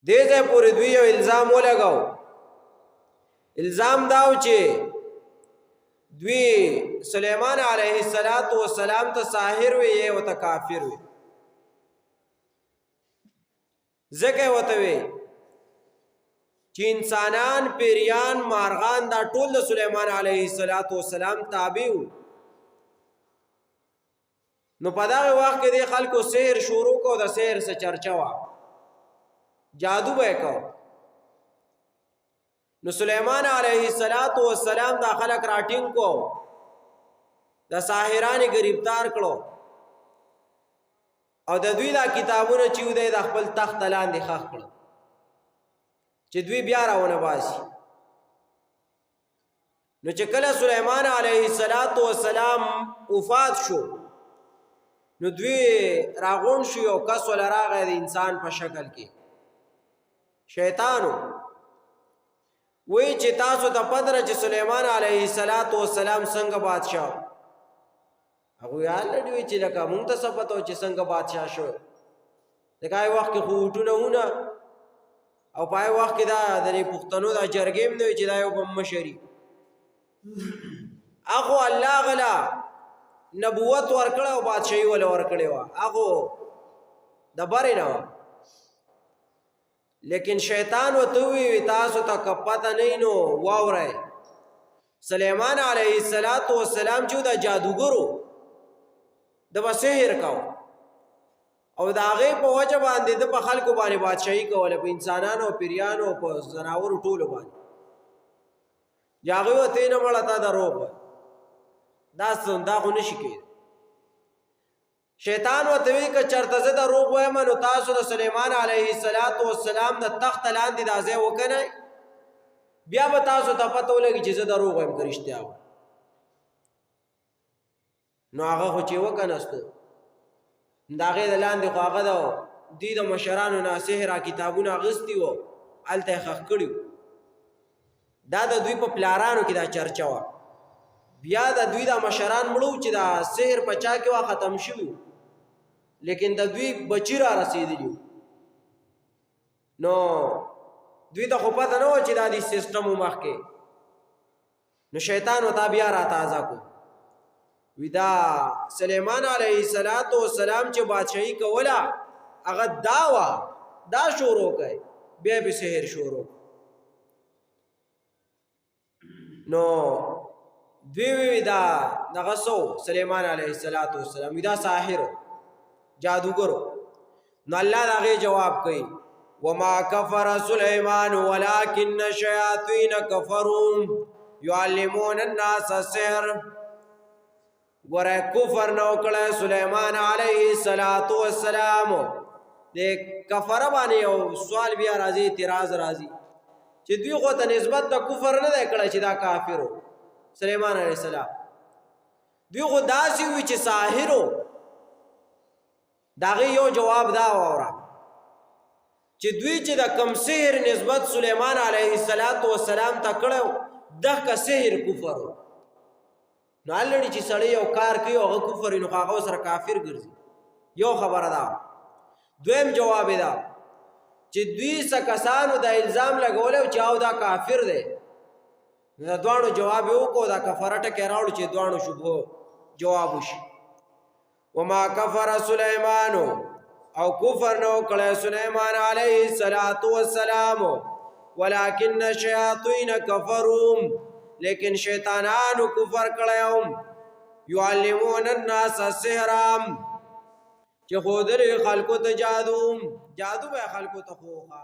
دې ځای پورې دوی یو الزام ولګاو. الزام داو چې دوی سلیمان علیه السلام ته ساحر وی او ته کافر وی. ځکه وته وی چې انسانان، پیریان، مارغان دا ټول د سلیمان علیه السلام تابع وو. نو په دغه وخت کې د خلکو سحر شروع کو، د سحر څخه چرچا وا، جادو به کو. نو سلیمان علیه السلام دا خلک راټینګ کو، د ساحرانو گرفتار کړو او د دوی دا کتابونه چې ودی د خپل تخت لاندې خښ کړو چې دوی بیا راونه باسي. نو چې کله سلیمان علیه السلام وفات شو، نو دوی راغون شو، یو کس ول راغی د انسان په شکل کې، شیطانو. وی چې تاسو ته پدره چې سلیمان علیه السلام څنګه بادشاہ؟ هغه یاد لري چې لکه مونږ ته څه پته چې څنګه بادشاہ شو. لکه هغه وخت کې خو وټونه ونه او پای وخت کې دا د پښتنو دا جرګیم نه چې دا یو بم مشري. هغه الله غلا نبوت ورکړه او بادشاہي ول ورکړې و، هغه د بارې نه. لیکن شیطان وته وی تاسو ته کپته نه نو واورای. سلیمان علیه السلام چې دا جادوګرو د بسحر کاو او دا هغه په وجه باندې د په خلکو باندې بادشاہي کوله، په انسانانو او پیریانو او په زناورو ټولو باندې. یاغه وته نه مړه تا دروغ دا څنګه خو نشي کېږي. شیطان وته وی ک چرته زه دروغ وایم نو تاسو د سلیمان علیه السلام د تخت لاندې دا ځای وکنه، بیا به تاسو ته پته ولګي چې زه دروغ وایم که رښتیا وایم. نو هغه خو چې وکنهستو د هغې د لاندې خو هغه د دوی د مشرانو نه سحره کتابونه اخیستي وو، هلته یې ښخ کړي وو. دا د دوی په پلارانو کې دا چرچه وه. بیا د دوی دا مشران مړو چې دا سحر په چا کې وا ختم شوي، لیکن د دوی بچی را رسېدلي وو. نو دوی ته خو پته نه وه چې دا د سیسټم و مخکې. نو شیطان ورته بیا را تازه کو، وی دا سلیمان علیه السلام چې بادشاہي کوله هغه دا وه، دا شروع کوي، بیا به سحر شروع. نو دوی وی دا دغه سو سلیمان علیه السلام وی دا ساحر جادوګرو. نو الله دا غي جواب کوي وما كفر سليمان ولكن الشياطين كفروا يعلمون الناس السحر. ګوره کفر نو کړه سلیمان علیه السلام. د کفر باندې یو سوال بیا راځي، اعتراض راځي چې دوی خو ته نسبت د کفر نه دی کړی چې دا کافرو. سلیمان علیه السلام دوی خو داسې وي چې ساحرو. د هغې یو جواب دا واوره چې دوی چې د کم سحر نسبت سلیمان علیه السلام ته کړی دغه سحر کفر و. نو الړي چې سړی یو کار کوي هغه کفر نو هغه سره کافر ګرځي. یو خبره ده. دویم جواب دا چې دوی څه کسانو د الزام لګولی چې او دا کافر دی. د دوانو جواب یې وکړو، دا کفره ټکی راوړو چې دوانو شبهو جواب وشي. وما کفر سلیمان او کفر نو کړی سلیمان علیه السلام ولکن الشیاطین کفروا، لیکن شیطانانو کفر کړی. یعلمون الناس السحر چې ښودلی خلکو ته جادو به خلکو ته خوښه